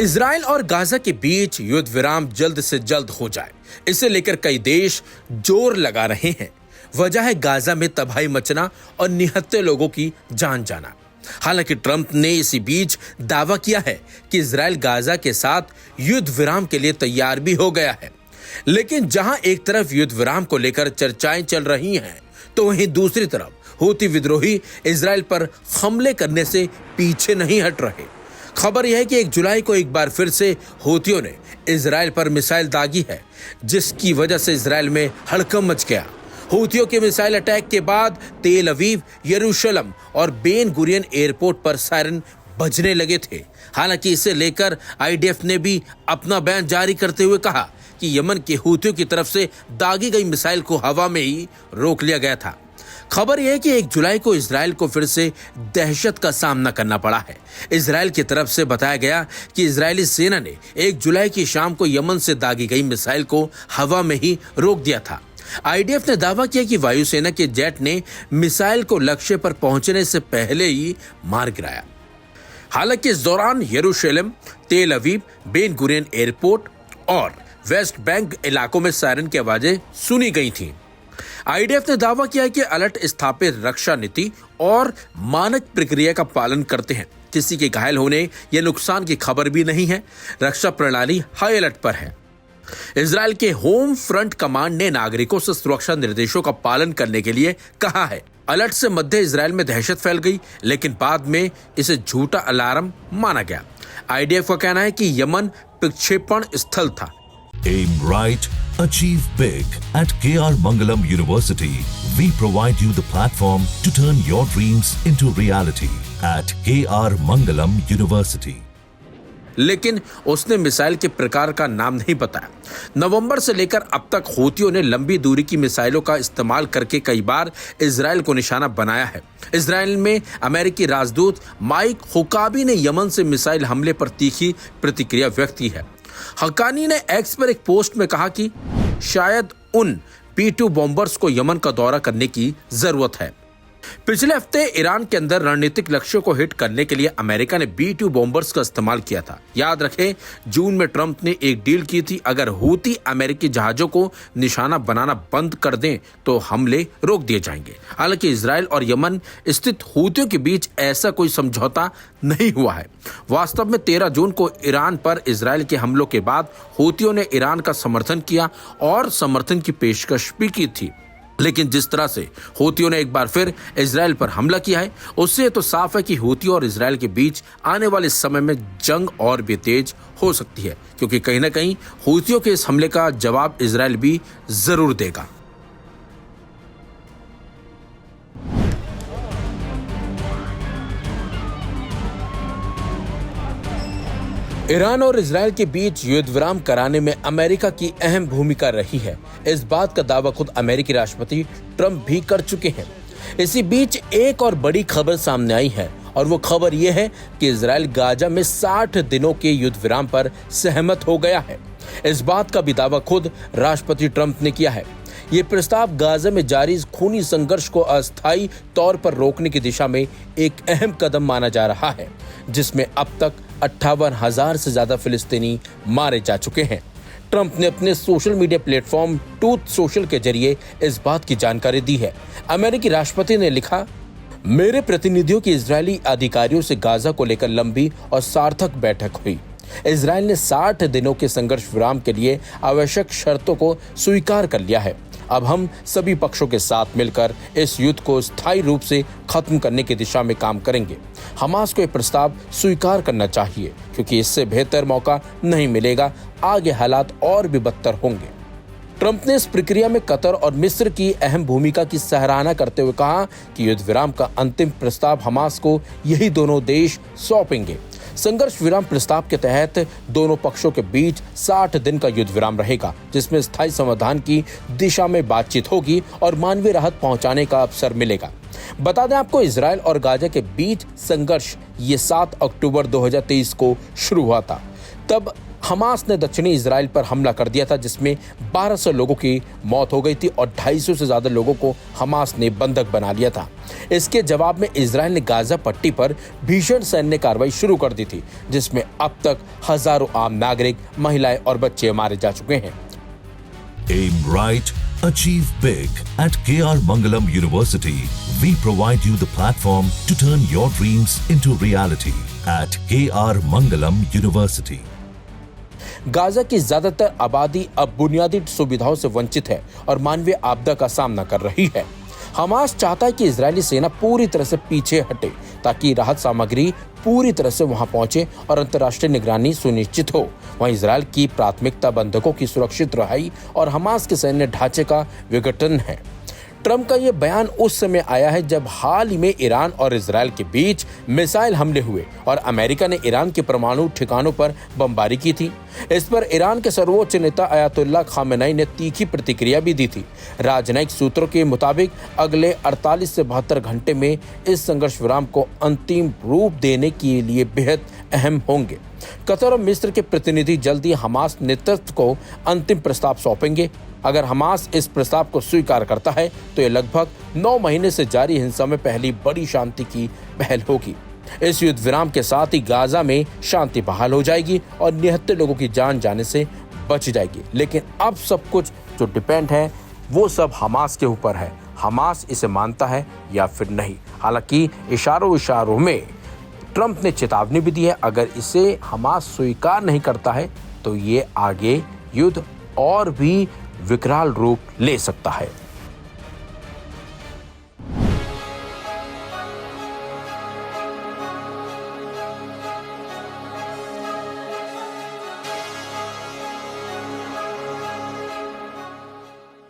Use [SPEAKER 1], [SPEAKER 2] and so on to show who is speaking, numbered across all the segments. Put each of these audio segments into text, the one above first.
[SPEAKER 1] Israel और Gaza के बीच युद्ध विराम जल्द से जल्द हो जाए, इसे लेकर कई देश जोर लगा रहे हैं। वजह है गाजा में तबाही मचना और निहत्थे लोगों की जान जाना। हालांकि ट्रंप ने इसी बीच दावा किया है कि इजराइल गाजा के साथ युद्ध विराम के लिए तैयार भी हो गया है। लेकिन जहां एक तरफ युद्ध विराम को लेकर चर्चाएं चल रही हैं, तो वहीं दूसरी तरफ हूती विद्रोही इजराइल पर हमले करने से पीछे नहीं हट रहे। खबर यह है कि 1 जुलाई को एक बार फिर से हूतियों ने इजराइल पर मिसाइल दागी है, जिसकी वजह से इजराइल में हड़कंप मच गया। हूतियों के मिसाइल अटैक के बाद तेल अवीव, यरूशलेम और बेन गुरियन एयरपोर्ट पर सायरन बजने लगे थे। हालांकि इसे लेकर आईडीएफ ने भी अपना बयान जारी करते हुए कहा कि यमन के हूतियों की तरफ से दागी गई मिसाइल को हवा में ही रोक लिया गया था। खबर यह है कि 1 जुलाई को इजराइल को फिर से दहशत का सामना करना पड़ा है। इजराइल की तरफ से बताया गया कि इजरायली सेना ने 1 जुलाई की शाम को यमन से दागी गई मिसाइल को हवा में ही रोक दिया था। आईडीएफ ने दावा किया कि वायुसेना के जेट ने मिसाइल को लक्ष्य पर पहुंचने से पहले ही मार गिराया। हालांकि इस दौरान यरूशलेम, तेल अवीव, बेन गुरियन एयरपोर्ट और वेस्ट बैंक इलाकों में सायरन की आवाजें सुनी गई थीं। आईडीएफ ने दावा किया है कि अलर्ट स्थापित रक्षा नीति और मानक प्रक्रिया का पालन करते हैं। किसी के घायल होने या नुकसान की खबर भी नहीं है। रक्षा प्रणाली हाई अलर्ट पर है। इजराइल के होम फ्रंट कमांड ने नागरिकों से सुरक्षा निर्देशों का पालन करने के लिए कहा है। अलर्ट से मध्य इजराइल में दहशत फैल गई, लेकिन बाद में इसे झूठा अलार्म माना गया। आईडीएफ का कहना है कि यमन प्रक्षेपण स्थल था।
[SPEAKER 2] Aim right, achieve big. At KR Mangalam University, we provide you the platform to turn your dreams into reality. At KR Mangalam University.
[SPEAKER 1] लेकिन उसने मिसाइल के प्रकार का नाम नहीं बताया। नवंबर से लेकर अब तक हूतियों ने लंबी दूरी की मिसाइलों का इस्तेमाल करके कई बार इजराइल को निशाना बनाया है। इजराइल में अमेरिकी राजदूत माइक हुकाबी ने यमन से मिसाइल हमले पर तीखी प्रतिक्रिया व्यक्त की है। हक्कानी ने एक्स पर एक पोस्ट में कहा कि शायद उन B-2 बॉम्बर्स को यमन का दौरा करने की जरूरत है। पिछले हफ्ते ईरान के अंदर रणनीतिक लक्ष्यों को हिट करने के लिए अमेरिका ने B-2 बॉम्बर्स का इस्तेमाल किया था। याद रखें, जून में ट्रंप ने एक डील की थी, अगर हूती अमेरिकी जहाजों को निशाना बनाना बंद कर दें तो हमले रोक दिए जाएंगे। हालांकि इजराइल और यमन स्थित हूतियों के बीच ऐसा कोई समझौता नहीं हुआ है। वास्तव में 13 जून को ईरान पर इजराइल के हमलों के बाद हूतियों ने ईरान का समर्थन किया और समर्थन की पेशकश भी की थी। लेकिन जिस तरह से हूतियों ने एक बार फिर इजराइल पर हमला किया है, उससे तो साफ है कि हूतियों और इजराइल के बीच आने वाले समय में जंग और भी तेज हो सकती है, क्योंकि कहीं ना कहीं हूतियों के इस हमले का जवाब इजराइल भी जरूर देगा। ईरान और इजराइल के बीच युद्ध विराम कराने में अमेरिका की अहम भूमिका रही है। इस बात का दावा खुद अमेरिकी राष्ट्रपति ट्रंप भी कर चुके हैं। इसी बीच एक और बड़ी खबर सामने आई है, और वो खबर ये है कि इजराइल गाजा में 60 दिनों के युद्ध विराम पर सहमत हो गया है। इस बात का भी दावा खुद राष्ट्रपति ट्रंप ने किया है। ये प्रस्ताव गाजा में जारी खूनी संघर्ष को अस्थायी तौर पर रोकने की दिशा में एक अहम कदम माना जा रहा है, जिसमें अब तक 58,000 से ज्यादा फिलिस्तीनी मारे जा चुके हैं। ट्रंप ने अपने social media platform truth social के जरिए इस बात की जानकारी दी है। अमेरिकी राष्ट्रपति ने लिखा, मेरे प्रतिनिधियों की इजरायली अधिकारियों से गाजा को लेकर लंबी और सार्थक बैठक हुई। इजराइल ने 60 दिनों के संघर्ष विराम के लिए आवश्यक शर्तों को स्वीकार कर लिया है। अब हम सभी पक्षों के साथ मिलकर इस युद्ध को स्थायी रूप से खत्म करने की दिशा में काम करेंगे। हमास को यह प्रस्ताव स्वीकार करना चाहिए, क्योंकि इससे बेहतर मौका नहीं मिलेगा। आगे हालात और भी बदतर होंगे। ट्रंप ने इस प्रक्रिया में कतर और मिस्र की अहम भूमिका की सराहना करते हुए कहा कि युद्ध विराम का अंतिम प्रस्ताव हमास को यही दोनों देश सौंपेंगे। संघर्ष विराम प्रस्ताव के तहत दोनों पक्षों के बीच 60 दिन का युद्ध विराम रहेगा, जिसमें स्थायी समाधान की दिशा में बातचीत होगी और मानवीय राहत पहुंचाने का अवसर मिलेगा। बता दें आपको, इजराइल और गाजा के बीच संघर्ष ये 7 अक्टूबर 2023 को शुरू हुआ था। तब हमास ने दक्षिणी इजराइल पर हमला कर दिया था, जिसमें 1200 लोगों की मौत हो गई थी और 250 से ज्यादा लोगों को हमास ने बंधक बना लिया था। इसके जवाब में इजराइल ने गाजा पट्टी पर भीषण सैन्य कार्रवाई शुरू कर दी थी, जिसमें अब तक हजारों आम नागरिक, महिलाएं और बच्चे मारे जा चुके हैं।
[SPEAKER 2] Aim right, achieve big. At KR Mangalam University, we provide you the platform to turn your dreams into reality. At KR Mangalam University.
[SPEAKER 1] Gaza की ज्यादातर आबादी अब बुनियादी सुविधाओं से वंचित है और मानवीय आपदा का सामना कर रही है। हमास चाहता है कि इजरायली सेना पूरी तरह से पीछे हटे ताकि राहत सामग्री पूरी तरह से वहां पहुंचे और अंतर्राष्ट्रीय निगरानी सुनिश्चित हो। वहीं इजरायल की प्राथमिकता बंधकों की सुरक्षित रिहाई और हमास के सैन्य ढांचे का विघटन है। ट्रंप का यह बयान उस समय आया है जब हाल ही में ईरान और इजरायल के बीच मिसाइल हमले हुए और अमेरिका ने ईरान के परमाणु ठिकानों पर बमबारी की थी। इस पर ईरान के सर्वोच्च नेता अयातुल्लाह खामेनेई ने तीखी प्रतिक्रिया भी दी थी। राजनयिक सूत्रों के मुताबिक अगले 48 से 72 घंटे में इस संघर्ष विराम को अंतिम रूप देने के लिए बेहद अहम होंगे। कतर और मिस्र के प्रतिनिधि जल्द ही हमास नेतृत्व को अंतिम प्रस्ताव सौंपेंगे। अगर हमास इस प्रस्ताव को स्वीकार करता है तो यह लगभग 9 महीने से जारी हिंसा में पहली बड़ी शांति की पहल होगी। इस युद्ध विराम के साथ ही गाजा में शांति बहाल हो जाएगी और निहत्थे लोगों की जान जाने से बच जाएगी। लेकिन अब सब कुछ जो डिपेंड है वो सब हमास के ऊपर है। हमास इसे मानता है या फिर नहीं। हालांकि इशारों में ट्रंप ने चेतावनी भी दी है, अगर इसे हमास स्वीकार नहीं करता है तो ये आगे युद्ध और भी विकराल रूप ले सकता है।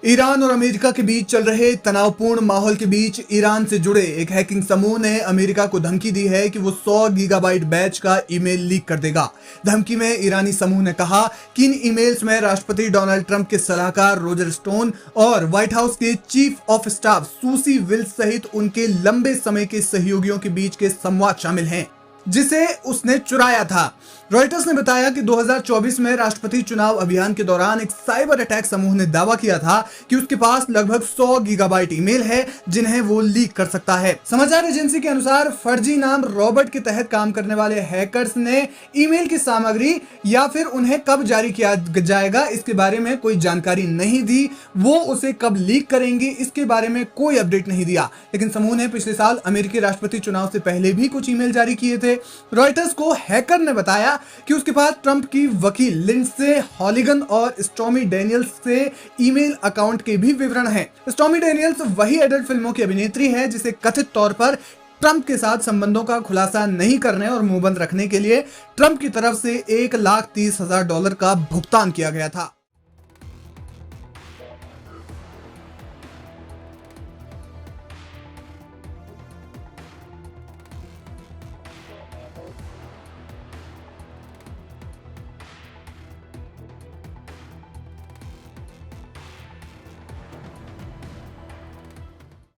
[SPEAKER 3] ईरान और अमेरिका के बीच चल रहे तनावपूर्ण माहौल के बीच ईरान से जुड़े एक हैकिंग समूह ने अमेरिका को धमकी दी है कि वो 100 गीगाबाइट बैच का ईमेल लीक कर देगा। धमकी में ईरानी समूह ने कहा कि इन ईमेल्स में राष्ट्रपति डोनाल्ड ट्रंप के सलाहकार रोजर स्टोन और व्हाइट हाउस के chief of staff Susie Wiles सहित उनके लंबे समय के सहयोगियों के बीच के संवाद शामिल हैं, जिसे उसने चुराया था। रॉयटर्स ने बताया कि 2024 में राष्ट्रपति चुनाव अभियान के दौरान एक साइबर अटैक समूह ने दावा किया था कि उसके पास लगभग 100 गीगाबाइट ईमेल है जिन्हें वो लीक कर सकता है। समाचार एजेंसी के अनुसार फर्जी नाम रॉबर्ट के तहत काम करने वाले हैकर्स ने ईमेल की सामग्री या फिर उन्हें कब जारी किया जाएगा इसके बारे में कोई जानकारी नहीं दी। वो उसे कब लीक करेंगे इसके बारे में कोई अपडेट नहीं दिया। लेकिन समूह ने पिछले साल अमेरिकी राष्ट्रपति चुनाव से पहले भी कुछ ईमेल जारी किए थे। रॉयटर्स को हैकर ने बताया कि उसके पास ट्रंप की वकील लिंडसे हॉलिगन और स्टॉर्मी डैनियल्स से ईमेल अकाउंट के भी विवरण हैं। स्टॉर्मी डैनियल्स वही एडल्ट फिल्मों की अभिनेत्री है जिसे कथित तौर पर ट्रंप के साथ संबंधों का खुलासा नहीं करने और मुंहबंद रखने के लिए ट्रंप की तरफ से $1,30,000 का भुगतान किया गया था।